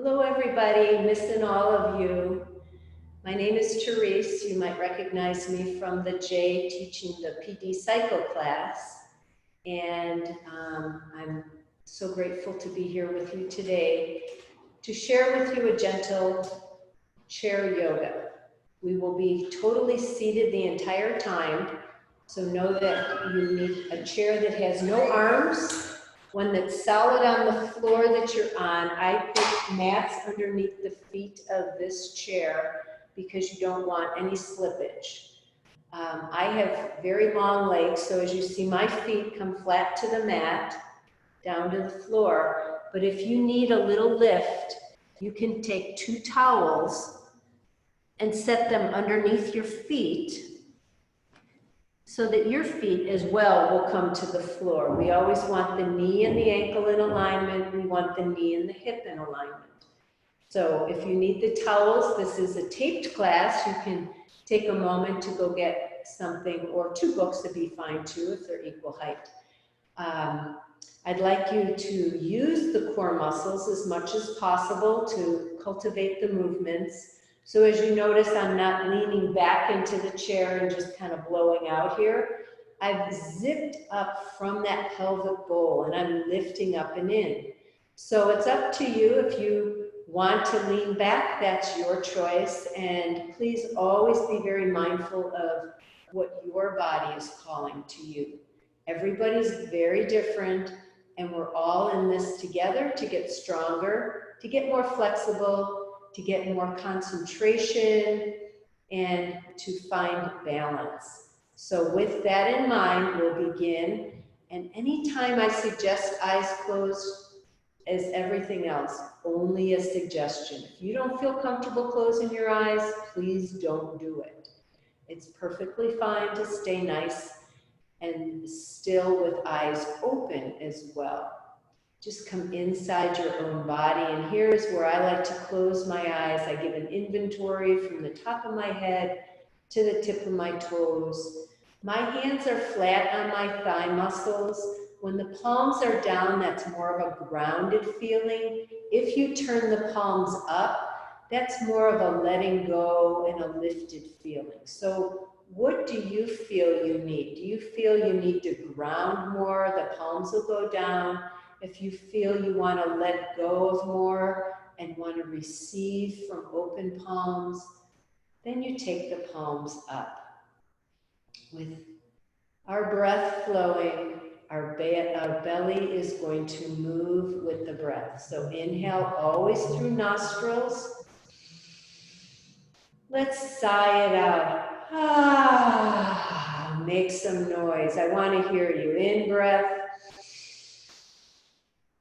Hello everybody, missing all of you. My name is Therese. You might recognize me from the J teaching the PD Psycho class. And I'm so grateful to be here with you today to share with you a gentle chair yoga. We will be totally seated the entire time. So know that you need a chair that has no arms, one that's solid on the floor that you're on. I put mats underneath the feet of this chair because you don't want any slippage. I have very long legs, so as you see, my feet come flat to the mat, down to the floor. But if you need a little lift, you can take 2 towels and set them underneath your feet so that your feet as well will come to the floor. We always want the knee and the ankle in alignment. We want the knee and the hip in alignment. So if you need the towels, this is a taped class. You can take a moment to go get something, or 2 books would be fine too if they're equal height. I'd like you to use the core muscles as much as possible to cultivate the movements. So as you notice, I'm not leaning back into the chair and just kind of blowing out here. I've zipped up from that pelvic bowl and I'm lifting up and in. So it's up to you. If you want to lean back, that's your choice. And please always be very mindful of what your body is calling to you. Everybody's very different, and we're all in this together to get stronger, to get more flexible, to get more concentration, and to find balance. So with that in mind, we'll begin. And anytime I suggest eyes closed, as everything else, only a suggestion. If you don't feel comfortable closing your eyes, please don't do it. It's perfectly fine to stay nice and still with eyes open as well. Just come inside your own body, and here's where I like to close my eyes. I give an inventory from the top of my head to the tip of my toes. My hands are flat on my thigh muscles. When the palms are down, that's more of a grounded feeling. If you turn the palms up, that's more of a letting go and a lifted feeling. So what do you feel you need? Do you feel you need to ground more? The palms will go down. If you feel you want to let go of more and want to receive from open palms, then you take the palms up. With our breath flowing, our belly is going to move with the breath. So inhale always through nostrils. Let's sigh it out. Ah, make some noise. I want to hear you. In breath.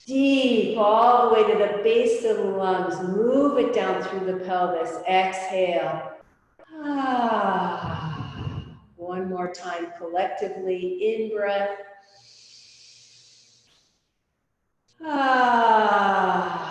Deep, all the way to the base of the lungs. Move it down through the pelvis. Exhale. Ah. One more time collectively. In breath. Ah.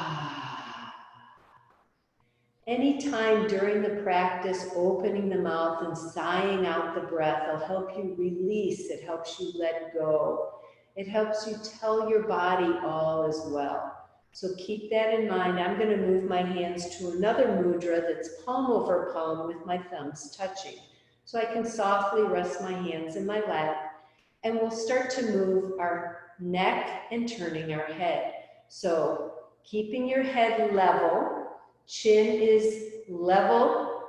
Anytime during the practice, opening the mouth and sighing out the breath will help you release. It helps you let go. It helps you tell your body all as well. So keep that in mind. I'm going to move my hands to another mudra that's palm over palm with my thumbs touching. So I can softly rest my hands in my lap, and we'll start to move our neck and turning our head. So keeping your head level, chin is level,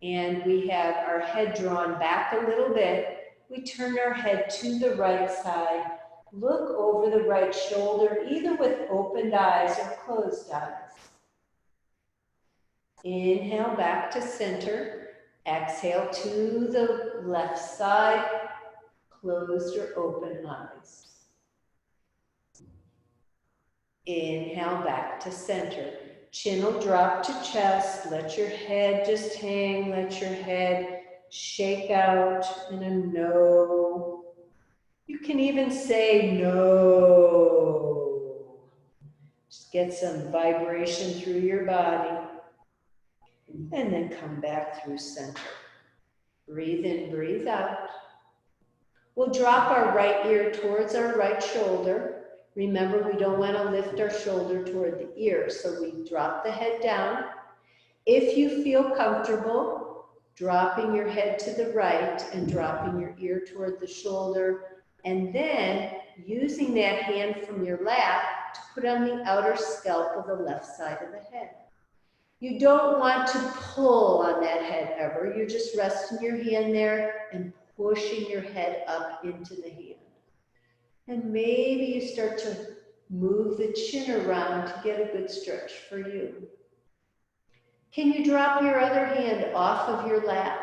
and we have our head drawn back a little bit. We turn our head to the right side. Look over the right shoulder, either with opened eyes or closed eyes. Inhale back to center. Exhale to the left side, closed or open eyes. Inhale back to center. Chin will drop to chest. Let your head just hang. Let your head shake out in a no. You can even say no. Just get some vibration through your body. And then come back through center. Breathe in, breathe out. We'll drop our right ear towards our right shoulder. Remember, we don't want to lift our shoulder toward the ear, so we drop the head down. If you feel comfortable, dropping your head to the right and dropping your ear toward the shoulder, and then using that hand from your lap to put on the outer scalp of the left side of the head. You don't want to pull on that head ever. You're just resting your hand there and pushing your head up into the hand. And maybe you start to move the chin around to get a good stretch for you. Can you drop your other hand off of your lap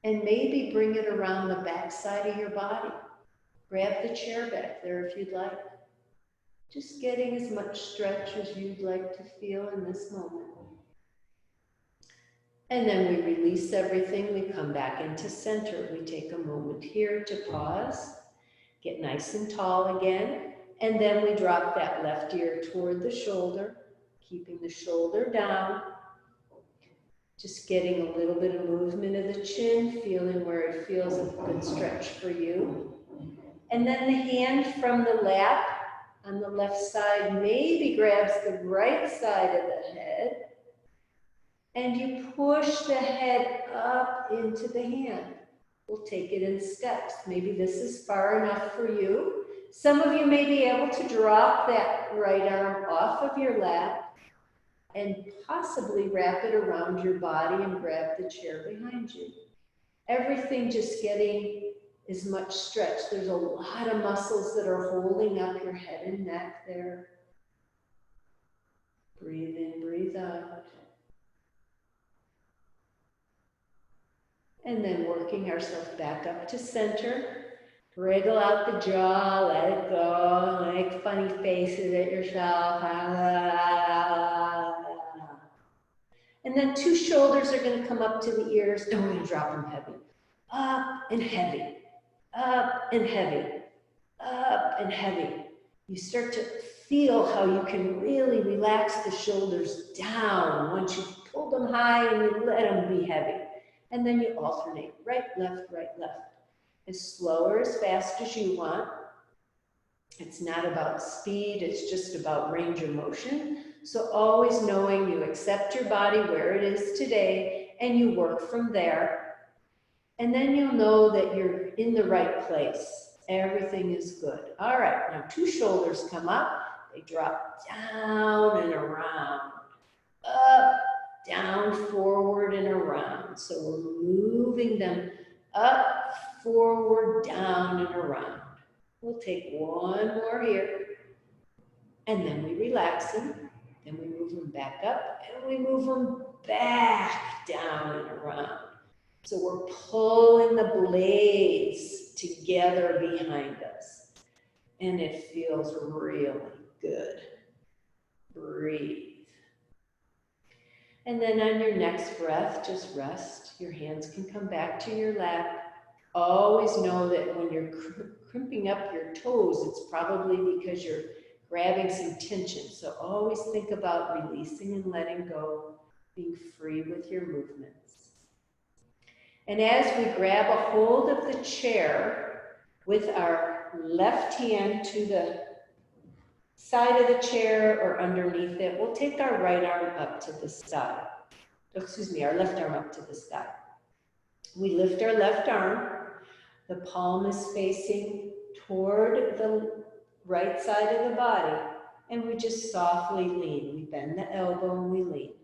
and maybe bring it around the back side of your body? Grab the chair back there if you'd like. Just getting as much stretch as you'd like to feel in this moment. And then we release everything. We come back into center. We take a moment here to pause, get nice and tall again. And then we drop that left ear toward the shoulder, keeping the shoulder down. Just getting a little bit of movement of the chin, feeling where it feels a good stretch for you. And then the hand from the lap on the left side maybe grabs the right side of the head, and you push the head up into the hand. We'll take it in steps. Maybe this is far enough for you. Some of you may be able to drop that right arm off of your lap and possibly wrap it around your body and grab the chair behind you. Everything just getting as much stretch. There's a lot of muscles that are holding up your head and neck there. Breathe in, breathe out. And then working ourselves back up to center. Wriggle out the jaw, let it go, make funny faces at yourself. And then two shoulders are going to come up to the ears, and we're going to drop them heavy. Up and heavy, up and heavy, up and heavy. You start to feel how you can really relax the shoulders down once you've pulled them high and you let them be heavy. And then you alternate, right, left, as slow or as fast as you want. It's not about speed, it's just about range of motion. So always knowing you accept your body where it is today and you work from there. And then you'll know that you're in the right place. Everything is good. All right, now two shoulders come up, they drop down and around, up, down, forward, and around. So we're moving them up, forward, down, and around. We'll take one more here, and then we relax them, then we move them back up, and we move them back down and around. So we're pulling the blades together behind us, and it feels really good. Breathe. And then on your next breath, just rest. Your hands can come back to your lap. Always know that when you're crimping up your toes, it's probably because you're grabbing some tension. So always think about releasing and letting go, being free with your movements. And as we grab a hold of the chair with our left hand to the side of the chair or underneath it, we'll take our right arm up to the side. Our left arm up to the sky. We lift our left arm. The palm is facing toward the right side of the body, and we just softly lean. We bend the elbow and we lean.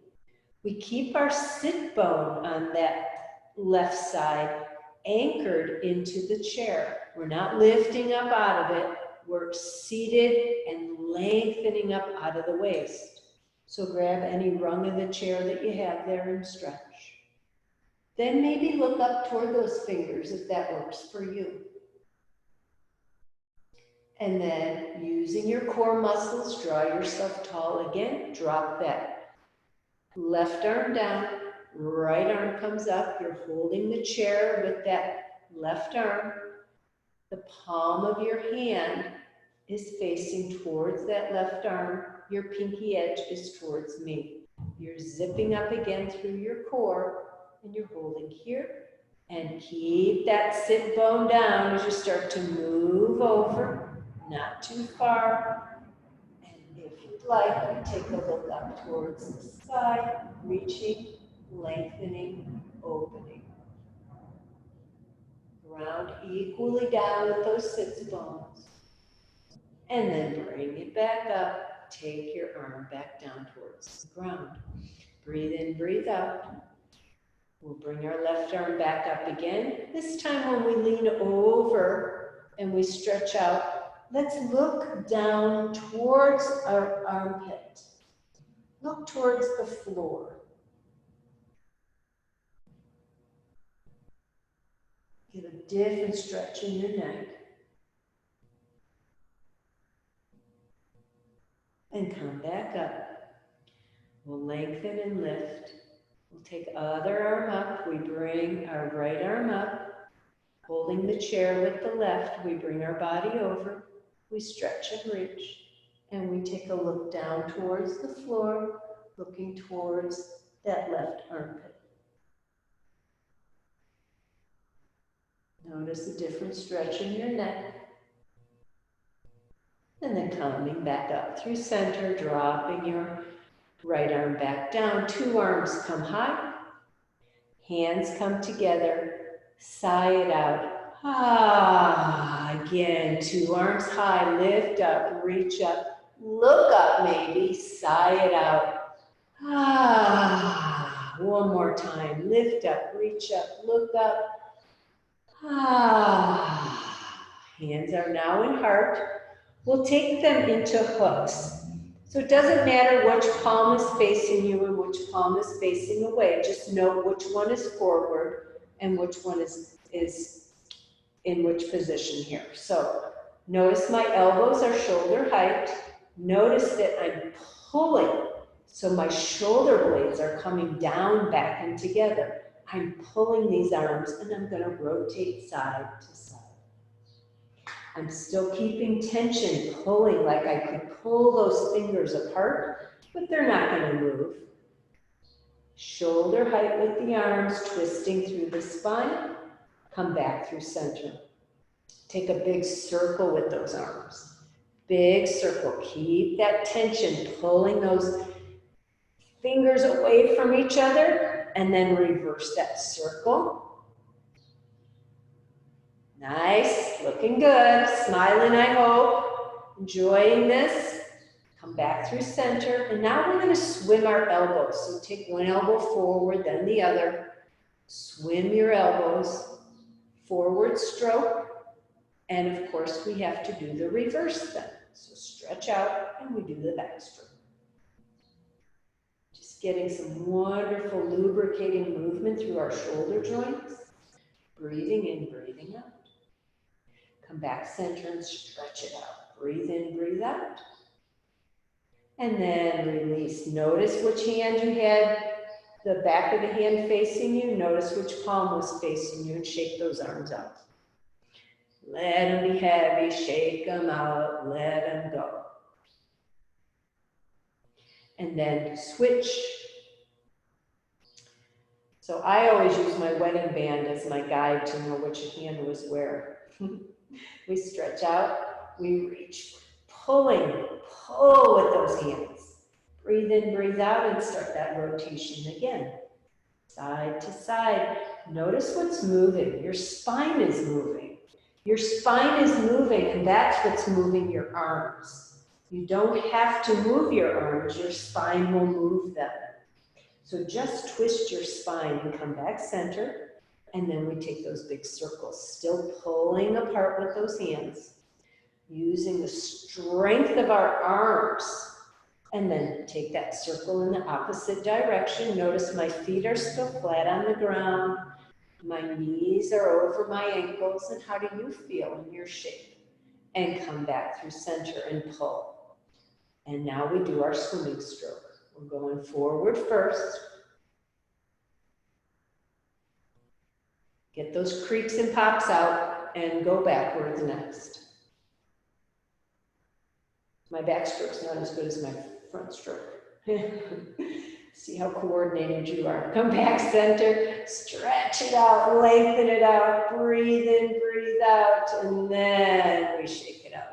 We keep our sit bone on that left side anchored into the chair. We're not lifting up out of it. We're seated and lengthening up out of the waist. So grab any rung of the chair that you have there and stretch. Then maybe look up toward those fingers if that works for you. And then using your core muscles, draw yourself tall again. Drop that left arm down, right arm comes up. You're holding the chair with that left arm. The palm of your hand is facing towards that left arm. Your pinky edge is towards me. You're zipping up again through your core, and you're holding here. And keep that sit bone down as you start to move over. not too far. And if you'd like, you take a look up towards the sky, reaching, lengthening, opening. Ground equally down with those sits bones. And then bring it back up. Take your arm back down towards the ground. Breathe in, breathe out. We'll bring our left arm back up again. This time when we lean over and we stretch out, let's look down towards our armpit. Look towards the floor. Get a different stretch in your neck. And come back up. We'll lengthen and lift. We'll take other arm up. We bring our right arm up. Holding the chair with the left, we bring our body over. We stretch and reach. And we take a look down towards the floor, looking towards that left armpit. Notice a different stretch in your neck. And then coming back up through center, dropping your right arm back down. Two arms come high. Hands come together. Sigh it out. Ah, again, two arms high. Lift up, reach up. Look up maybe. Sigh it out. Ah, one more time. Lift up, reach up, look up. Ah, hands are now in heart. We'll take them into hooks. So it doesn't matter which palm is facing you and which palm is facing away. Just know which one is forward and which one is in which position here. So notice my elbows are shoulder height. Notice that I'm pulling. So my shoulder blades are coming down, back, and together. I'm pulling these arms and I'm going to rotate side to side. I'm still keeping tension, pulling like I could pull those fingers apart, but they're not going to move. Shoulder height with the arms, twisting through the spine. Come back through center. Take a big circle with those arms. Big circle. Keep that tension, pulling those fingers away from each other, and then reverse that circle. Nice, looking good, smiling I hope, enjoying this. Come back through center, and now we're going to swim our elbows. So take one elbow forward, then the other. Swim your elbows, forward stroke, and of course we have to do the reverse then. So stretch out, and we do the back stroke. Just getting some wonderful lubricating movement through our shoulder joints. Breathing in, breathing out. Come back center and stretch it out. Breathe in, breathe out. And then release. Notice which hand you had the back of the hand facing you. Notice which palm was facing you and shake those arms out. Let them be heavy. Shake them out. Let them go. And then switch. So I always use my wedding band as my guide to know which hand was where. We stretch out, we reach, pulling, pull with those hands. Breathe in, breathe out, and start that rotation again. Side to side. Notice what's moving. Your spine is moving. Your spine is moving, and that's what's moving your arms. You don't have to move your arms. Your spine will move them. So just twist your spine and come back center. And then we take those big circles, still pulling apart with those hands, using the strength of our arms. And then take that circle in the opposite direction. Notice my feet are still flat on the ground. My knees are over my ankles. And how do you feel in your shape? And come back through center and pull. And now we do our swimming stroke. We're going forward first. Get those creaks and pops out and go backwards next. My backstroke's not as good as my front stroke. See how coordinated you are. Come back center, stretch it out, lengthen it out, breathe in, breathe out, and then we shake it out.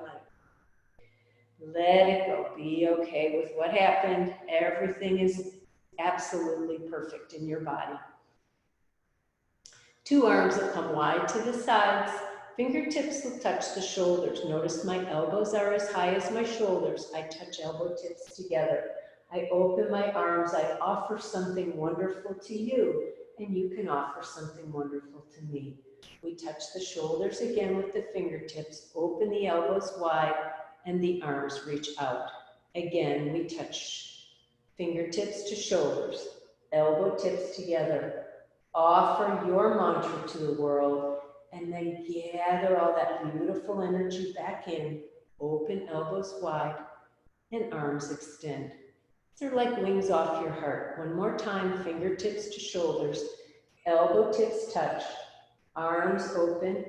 Let it go. Be okay with what happened. Everything is absolutely perfect in your body. Two arms will come wide to the sides. Fingertips will touch the shoulders. Notice my elbows are as high as my shoulders. I touch elbow tips together. I open my arms. I offer something wonderful to you, and you can offer something wonderful to me. We touch the shoulders again with the fingertips. Open the elbows wide, and the arms reach out. Again, we touch fingertips to shoulders, elbow tips together. Offer your mantra to the world, and then gather all that beautiful energy back in. Open elbows wide and arms extend. They're like wings off your heart. One more time, fingertips to shoulders, elbow tips touch, arms open.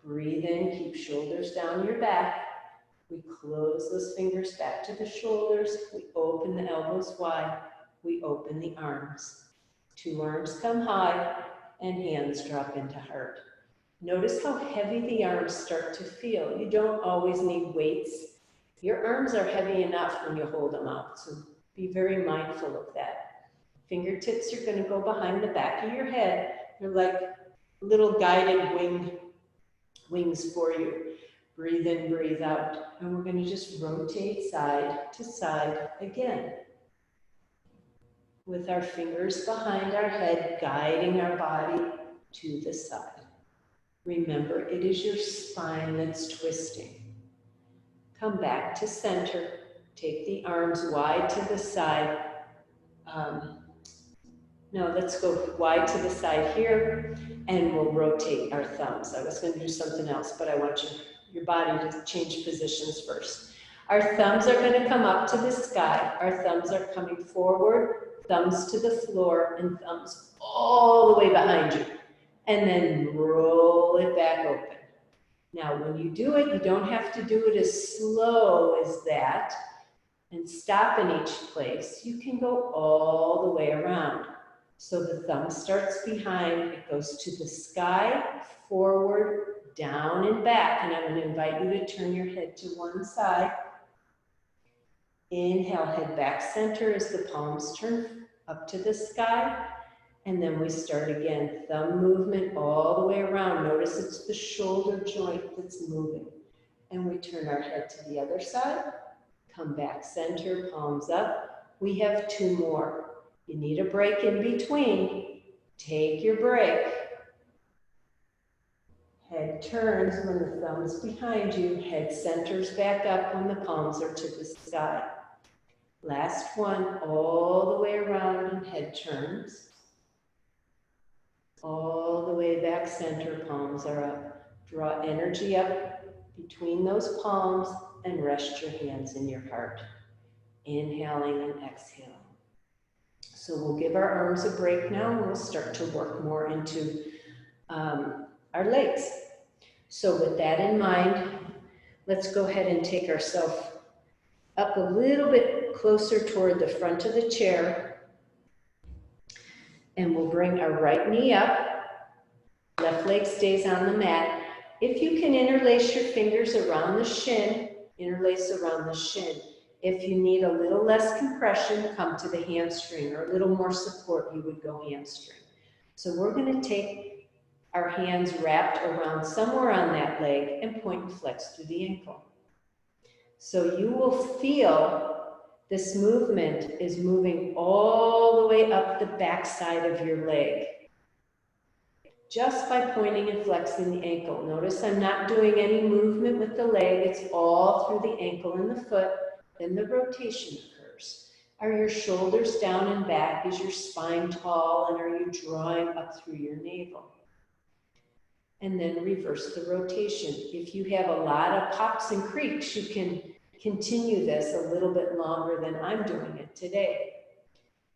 Breathe in, keep shoulders down your back. We close those fingers back to the shoulders. We open the elbows wide. We open the arms. Two arms come high and hands drop into heart. Notice how heavy the arms start to feel. You don't always need weights. Your arms are heavy enough when you hold them out, so be very mindful of that. Fingertips are going to go behind the back of your head. They're like little guided wings for you. Breathe in, breathe out, and we're going to just rotate side to side again, with our fingers behind our head, guiding our body to the side. Remember, it is your spine that's twisting. Come back to center. Take the arms wide to the side. No, let's go wide to the side here, and we'll rotate our thumbs. I was going to do something else, but I want your body to change positions first. Our thumbs are going to come up to the sky. Our thumbs are coming forward, thumbs to the floor, and thumbs all the way behind you. And then roll it back open. Now, when you do it, you don't have to do it as slow as that and stop in each place. You can go all the way around. So the thumb starts behind, it goes to the sky, forward, down and back. And I'm going to invite you to turn your head to one side. Inhale, head back center as the palms turn up to the sky. And then we start again, thumb movement all the way around. Notice it's the shoulder joint that's moving. And we turn our head to the other side, come back center, palms up. We have two more. You need a break in between. Take your break. Head turns when the thumb's behind you. Head centers back up when the palms are to the sky. Last one, all the way around and head turns. All the way back center, palms are up. Draw energy up between those palms and rest your hands in your heart. Inhaling and exhaling. So we'll give our arms a break now, and we'll start to work more into our legs. So with that in mind, let's go ahead and take ourselves up a little bit closer toward the front of the chair. And we'll bring our right knee up. Left leg stays on the mat. If you can interlace your fingers around the shin, interlace around the shin. If you need a little less compression, come to the hamstring, or a little more support, you would go hamstring. So we're going to take our hands wrapped around somewhere on that leg and point and flex through the ankle. So you will feel this movement is moving all the way up the back side of your leg, just by pointing and flexing the ankle. Notice I'm not doing any movement with the leg. It's all through the ankle and the foot. Then the rotation occurs. Are your shoulders down and back? Is your spine tall? And are you drawing up through your navel? And then reverse the rotation. If you have a lot of pops and creaks, you can continue this a little bit longer than I'm doing it today.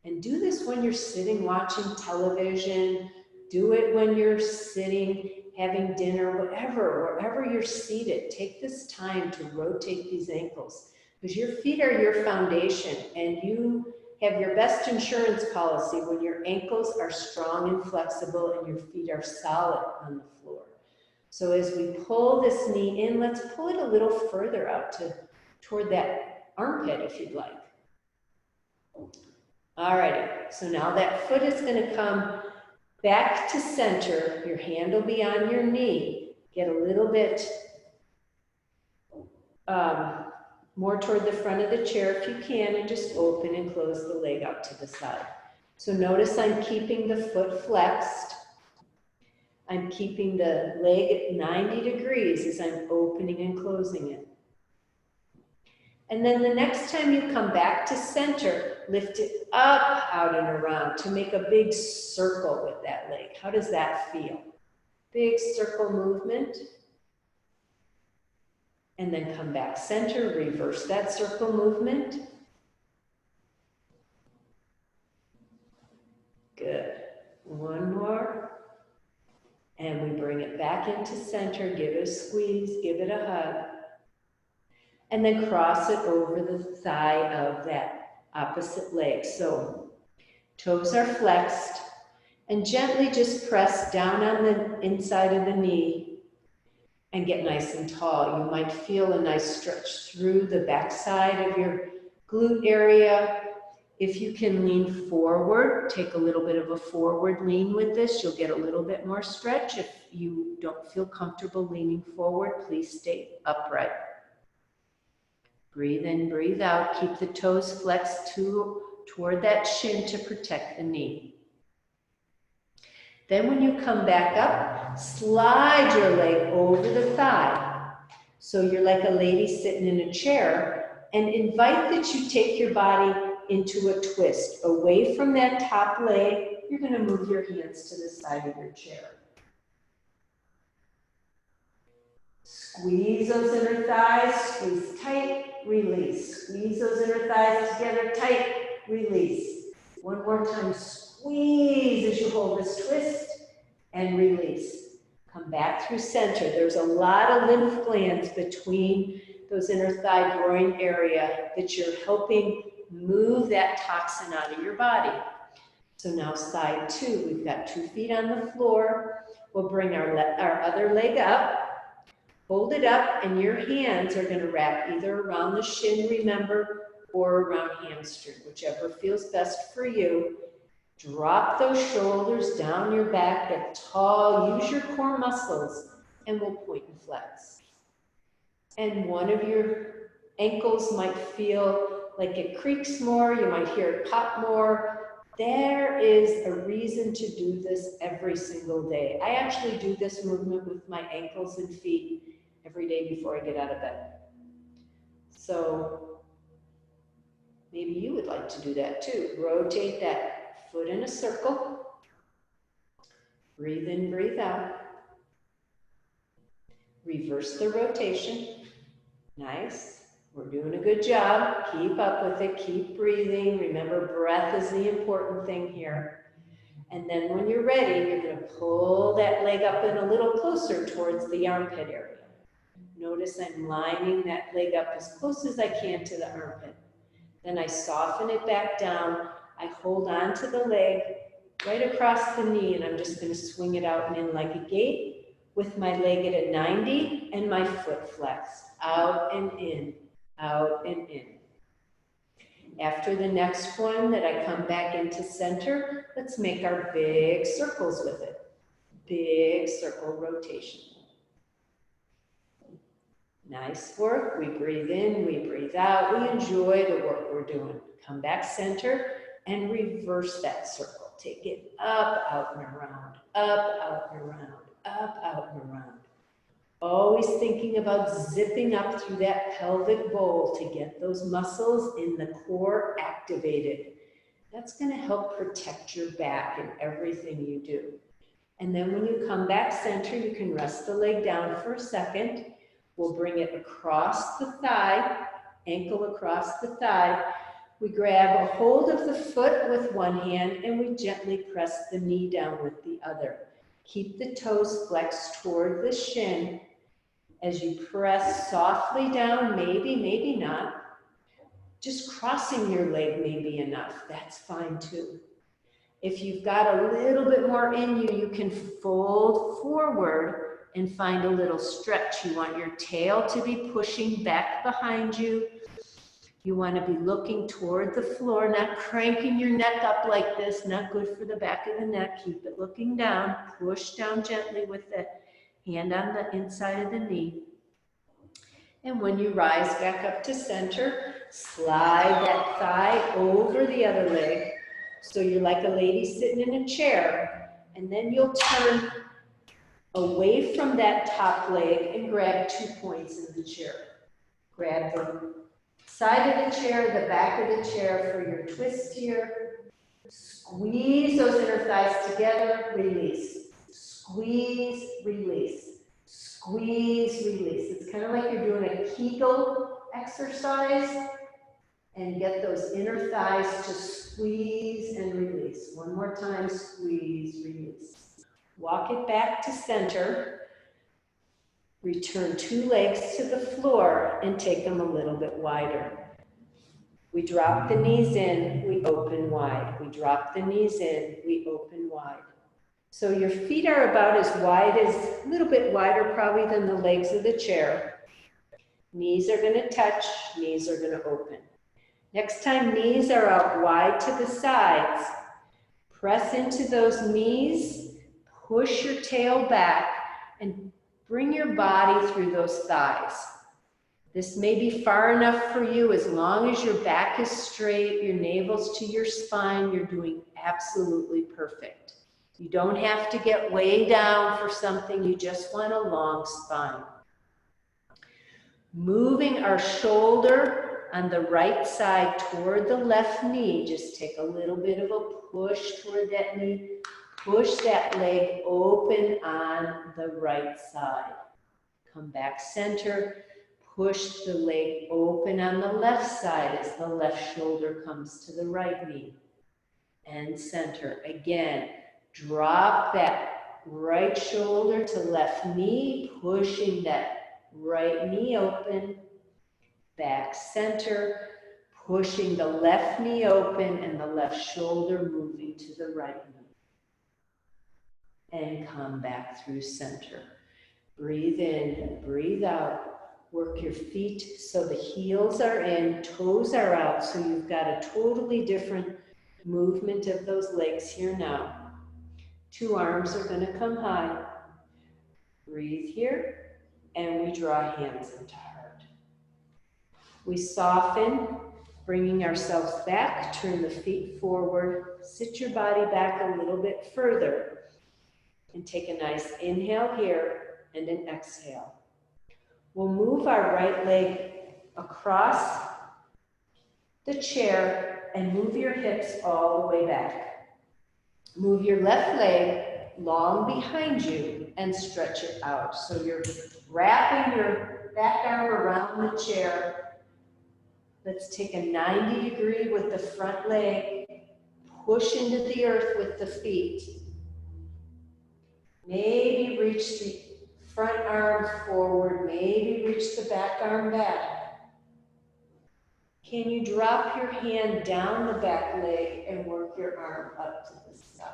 And do this when you're sitting watching television. Do it when you're sitting, having dinner, wherever you're seated. Take this time to rotate these ankles, because your feet are your foundation, and you have your best insurance policy when your ankles are strong and flexible and your feet are solid on the floor. So as we pull this knee in, let's pull it a little further out to toward that armpit if you'd like. Alrighty, so now that foot is going to come back to center. Your hand will be on your knee. Get a little bit more toward the front of the chair if you can, and just open and close the leg out to the side. So notice I'm keeping the foot flexed. I'm keeping the leg at 90 degrees as I'm opening and closing it. And then the next time you come back to center, lift it up, out and around to make a big circle with that leg. How does that feel? Big circle movement. And then come back center, reverse that circle movement. Good. One more. And we bring it back into center, give it a squeeze, give it a hug. And then cross it over the thigh of that opposite leg. So toes are flexed, and gently just press down on the inside of the knee and get nice and tall. You might feel a nice stretch through the backside of your glute area. If you can lean forward, take a little bit of a forward lean with this. You'll get a little bit more stretch. If you don't feel comfortable leaning forward, please stay upright. Breathe in, breathe out. Keep the toes flexed toward that shin to protect the knee. Then when you come back up, slide your leg over the thigh. So you're like a lady sitting in a chair, and invite that you take your body into a twist. Away from that top leg, you're going to move your hands to the side of your chair. Squeeze those inner thighs, squeeze tight, release. Squeeze those inner thighs together, tight, release. One more time, squeeze as you hold this twist, and release. Come back through center. There's a lot of lymph glands between those inner thigh groin area that you're helping move that toxin out of your body. So now side two, we've got 2 feet on the floor. We'll bring our other leg up. Hold it up, and your hands are going to wrap either around the shin, remember, or around hamstring, whichever feels best for you. Drop those shoulders down your back, get tall, use your core muscles, and we'll point and flex. And one of your ankles might feel like it creaks more, you might hear it pop more. There is a reason to do this every single day. I actually do this movement with my ankles and feet every day before I get out of bed. So maybe you would like to do that too. Rotate that foot in a circle. Breathe in, breathe out. Reverse the rotation. Nice. We're doing a good job. Keep up with it. Keep breathing. Remember, breath is the important thing here. And then when you're ready, you're going to pull that leg up in a little closer towards the armpit area. Notice I'm lining that leg up as close as I can to the armpit. Then I soften it back down. I hold on to the leg right across the knee, and I'm just going to swing it out and in like a gate with my leg at a 90 and my foot flexed. Out and in, out and in. After the next one that I come back into center, let's make our big circles with it. Big circle rotation. Nice work. We breathe in, we breathe out. We enjoy the work we're doing. Come back center and reverse that circle. Take it up, out and around, up, out and around, up, out and around. Always thinking about zipping up through that pelvic bowl to get those muscles in the core activated. That's going to help protect your back in everything you do. And then when you come back center, you can rest the leg down for a second. We'll bring it across the thigh, ankle across the thigh. We grab a hold of the foot with one hand and we gently press the knee down with the other. Keep the toes flexed toward the shin. As you press softly down, maybe not. Just crossing your leg may be enough. That's fine too. If you've got a little bit more in you, you can fold forward and find a little stretch. You want your tail to be pushing back behind you. You want to be looking toward the floor, not cranking your neck up like this, not good for the back of the neck. Keep it looking down. Push down gently with the hand on the inside of the knee. And when you rise back up to center, slide that thigh over the other leg. So you're like a lady sitting in a chair. And then you'll turn away from that top leg and grab 2 points in the chair. Grab the side of the chair, the back of the chair for your twist here. Squeeze those inner thighs together, release. Squeeze, release. Squeeze, release. It's kind of like you're doing a Kegel exercise, and get those inner thighs to squeeze and release. One more time, squeeze, release. Walk it back to center. Return 2 legs to the floor and take them a little bit wider. We drop the knees in, we open wide. We drop the knees in, we open wide. So your feet are about as wide as, a little bit wider probably than the legs of the chair. Knees are going to touch, knees are going to open. Next time knees are out wide to the sides, press into those knees, push your tail back, and bring your body through those thighs. This may be far enough for you. As long as your back is straight, your navel's to your spine, you're doing absolutely perfect. You don't have to get way down for something. You just want a long spine. Moving our shoulder on the right side toward the left knee. Just take a little bit of a push toward that knee. Push that leg open on the right side. Come back center. Push the leg open on the left side as the left shoulder comes to the right knee. And center. Again, drop that right shoulder to left knee, pushing that right knee open. Back center, pushing the left knee open and the left shoulder moving to the right knee. And come back through center. Breathe in, breathe out. Work your feet so the heels are in, toes are out, so you've got a totally different movement of those legs here now. 2 arms are going to come high. Breathe here, and we draw hands into heart. We soften, bringing ourselves back, turn the feet forward, sit your body back a little bit further, and take a nice inhale here and an exhale. We'll move our right leg across the chair and move your hips all the way back. Move your left leg long behind you and stretch it out. So you're wrapping your back arm around the chair. Let's take a 90 degree with the front leg. Push into the earth with the feet. Maybe reach the front arm forward, maybe reach the back arm back. Can you drop your hand down the back leg and work your arm up to the sky?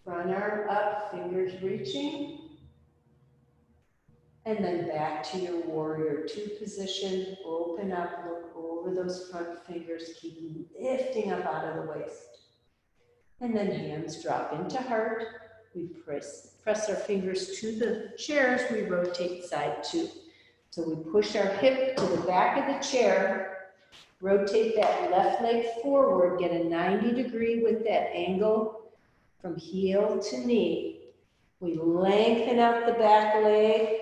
Front arm up, fingers reaching. And then back to your warrior 2 position. Open up, look over those front fingers, keep lifting up out of the waist. And then hands drop into heart. We press our fingers to the chairs, we rotate side 2. So we push our hip to the back of the chair, rotate that left leg forward, get a 90 degree with that angle from heel to knee. We lengthen out the back leg,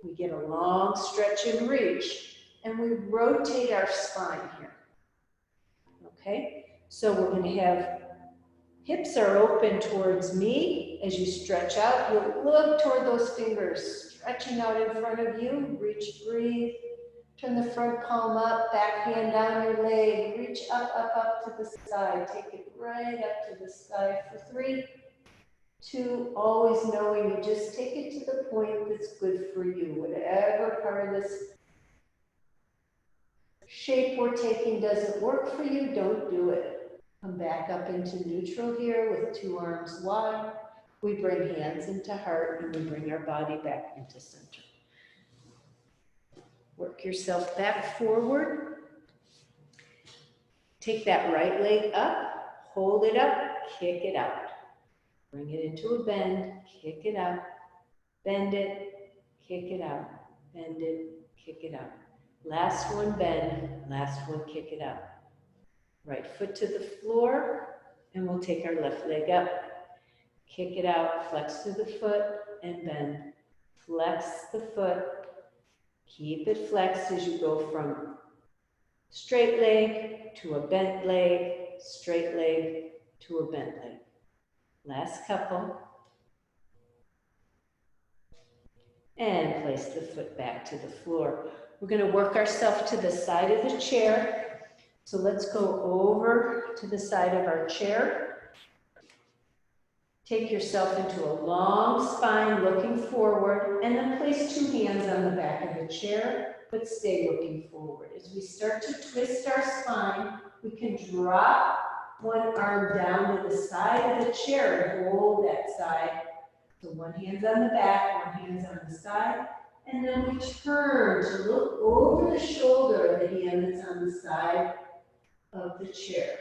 we get a long stretch and reach, and we rotate our spine here. Okay, so we're going to have hips are open towards me. As you stretch out, you'll look toward those fingers, stretching out in front of you. Reach, breathe. Turn the front palm up, back hand down your leg. Reach up, up, up to the sky. Take it right up to the sky for 3, 2, always knowing you just take it to the point that's good for you. Whatever part of this shape we're taking doesn't work for you, don't do it. Come back up into neutral here with 2 arms wide. We bring hands into heart and we bring our body back into center. Work yourself back forward. Take that right leg up, hold it up, kick it out. Bring it into a bend, kick it out, bend it, kick it out, bend it, kick it out. Last one, bend, last one, kick it out. Right foot to the floor, and we'll take our left leg up. Kick it out, flex through the foot, and bend. Flex the foot, keep it flexed as you go from straight leg to a bent leg, straight leg to a bent leg. Last couple. And place the foot back to the floor. We're going to work ourselves to the side of the chair. So let's go over to the side of our chair. Take yourself into a long spine, looking forward, and then place 2 hands on the back of the chair, but stay looking forward. As we start to twist our spine, we can drop one arm down to the side of the chair and hold that side. So one hand's on the back, one hand's on the side, and then we turn to look over the shoulder of the hand that's on the side of the chair.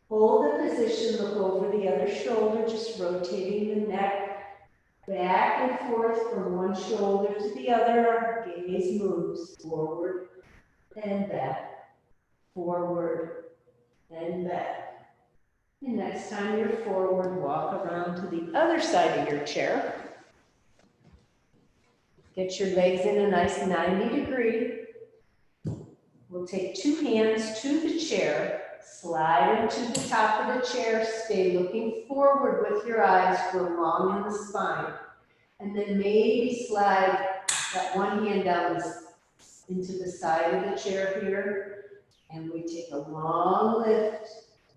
Hold the position, look over the other shoulder, just rotating the neck back and forth from one shoulder to the other. Our gaze moves forward and back, forward and back. And next time you're forward, walk around to the other side of your chair. Get your legs in a nice 90 degree. We'll take 2 hands to the chair, slide into the top of the chair, stay looking forward with your eyes, go long in the spine. And then maybe slide that one hand down into the side of the chair here. And we take a long lift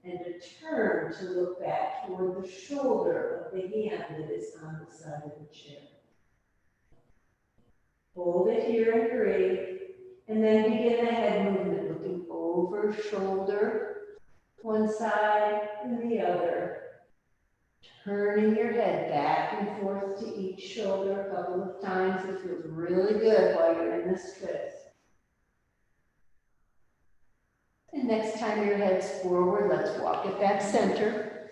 and a turn to look back toward the shoulder of the hand that is on the side of the chair. Hold it here and breathe, and then begin the head movement, looking over shoulder, one side and the other. Turning your head back and forth to each shoulder a couple of times. It feels really good while you're in this twist. And next time your head's forward, let's walk it back center.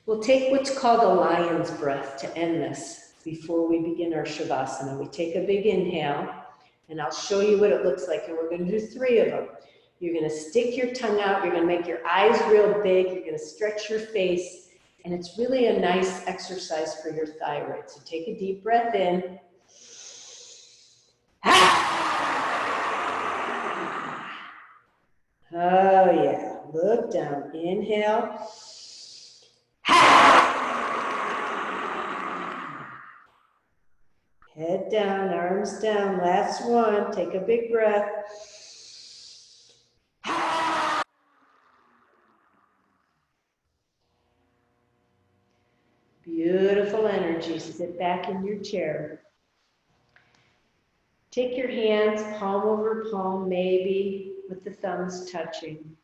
We'll take what's called a lion's breath to end this before we begin our Shavasana. We take a big inhale, and I'll show you what it looks like, and we're going to do 3 of them. You're going to stick your tongue out, you're going to make your eyes real big, you're going to stretch your face, and it's really a nice exercise for your thyroid. So take a deep breath in. Oh yeah, look down, inhale. Head down, arms down, last one, take a big breath. Beautiful energy, sit back in your chair. Take your hands palm over palm, maybe with the thumbs touching.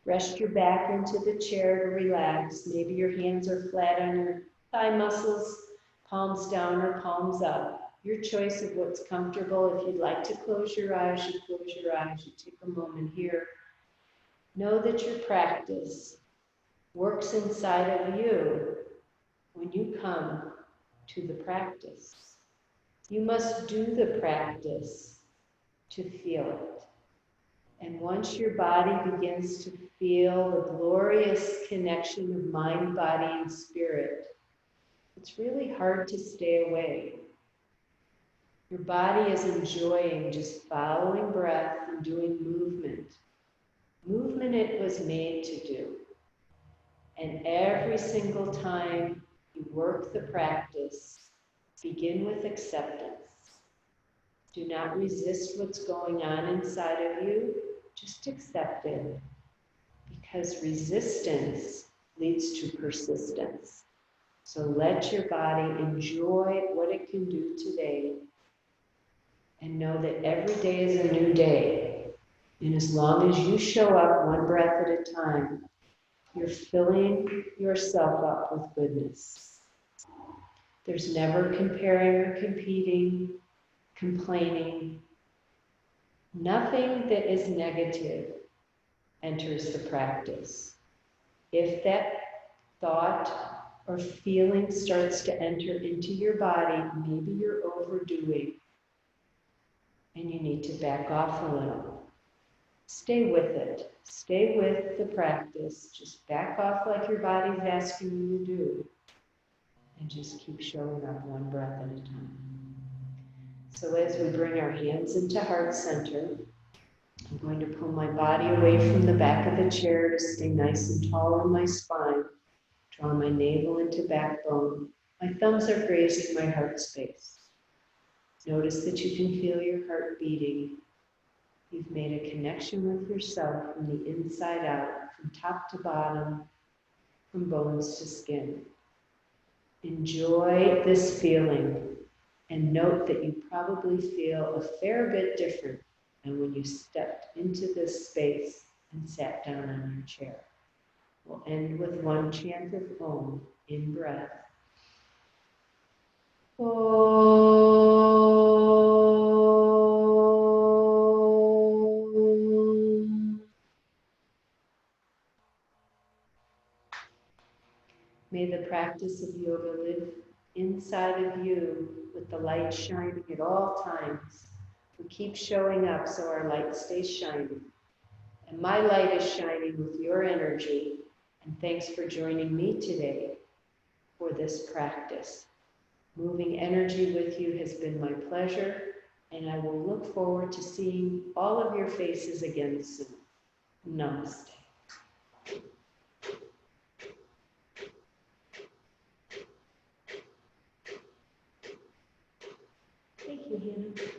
Rest your back into the chair to relax. Maybe your hands are flat on your thigh muscles, palms down or palms up. Your choice of what's comfortable. If you'd like to close your eyes, you close your eyes. You take a moment here. Know that your practice works inside of you when you come to the practice. You must do the practice to feel it. And once your body begins to feel the glorious connection of mind, body, and spirit, it's really hard to stay away. Your body is enjoying just following breath and doing movement. Movement it was made to do. And every single time you work the practice, begin with acceptance. Do not resist what's going on inside of you, just accept it. Because resistance leads to persistence. So let your body enjoy what it can do today. And know that every day is a new day. And as long as you show up one breath at a time, You're filling yourself up with goodness. There's never comparing or competing, complaining. Nothing that is negative enters the practice. If that thought or feeling starts to enter into your body, maybe you're overdoing and you need to back off a little. Stay with it. Stay with the practice. Just back off like your body's asking you to do. And just keep showing up one breath at a time. So as we bring our hands into heart center, I'm going to pull my body away from the back of the chair to stay nice and tall in my spine. Draw my navel into backbone. My thumbs are grazing my heart space. Notice that you can feel your heart beating. You've made a connection with yourself from the inside out, from top to bottom, from bones to skin. Enjoy this feeling and note that you probably feel a fair bit different than when you stepped into this space and sat down on your chair. We'll end with one chant of Om in breath. Om. May the practice of yoga live inside of you with the light shining at all times. We keep showing up so our light stays shining. And my light is shining with your energy. And thanks for joining me today for this practice. Moving energy with you has been my pleasure, and I will look forward to seeing all of your faces again soon. Namaste. Thank you, Hannah.